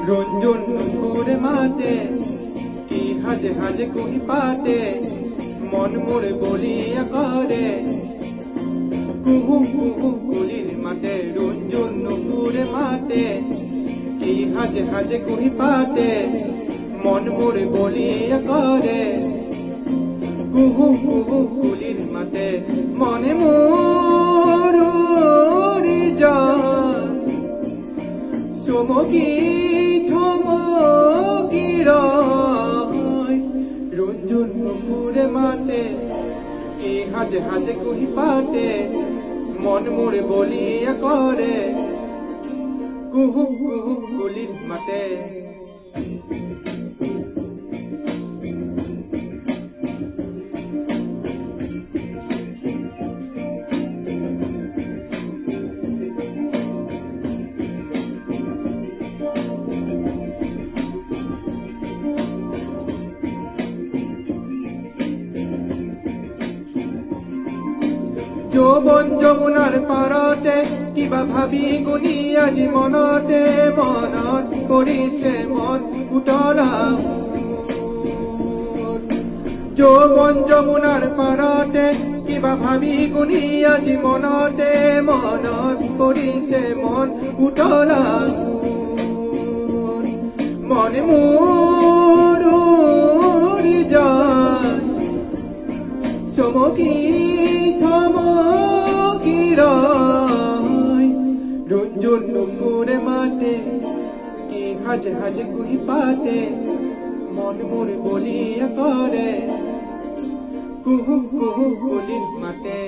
রঞ্জন করে মাতে কি হাজে হাজে কুহি পাতে মন মোরে বলিয়া করে কুহু কুহু কুলির মাতে রঞ্জন করে মাতে কি হাজে হাজে কুহি পাতে মন মোরে বলিয়া করে কুহু কুহু কুলির মাতে মনে মোরি যায় চমকি থমকি রয় রঞ্জন করে মাতে কি হাজে হাজে কুহি পাতে মন মোরে বলিয়া করে কুহু কুহু কুলির মাতে যৌবন যমুনার পাৰতে কিবা ভাবি গুণি আজি মনতে মনত কৰিছে মন উতলা যৌবন যমুনাৰ পাৰতে কিবা ভাবি গুণি আজি মনতে মনত কৰিছে মন উতলা মনে মোৰি যায় চমকি থমকি রয় রঞ্জন করে মাতে কি হাজে হাজে কুহি পাতে মন মোরে বলিয়া করে কুহু কুহু কুলির মাতে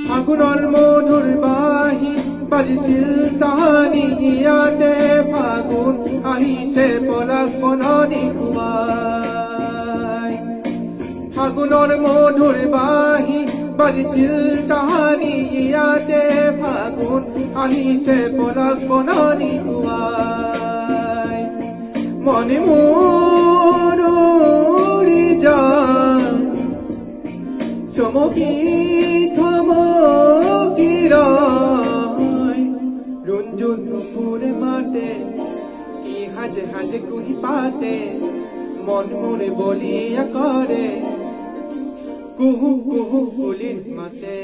ফাগুনৰ মধুৰ বাঁহী বাজিছিল তাহানি ইয়াতে ফাগুন আহিছে পলাশ বননি খুৱাই ফাগুনৰ মধুৰ বাঁহী বাজিছিল তাহানি ইয়াতে ফাগুন আহিছে পলাশ বননি খুৱাই মনে মোৰি যায় চমকি থমকি রয় রঞ্জন করে মাতে কি হাজে হাজে কুহি পাতে মন মোরে বলিয়া করে কুহু কুহু কুলির মাতে।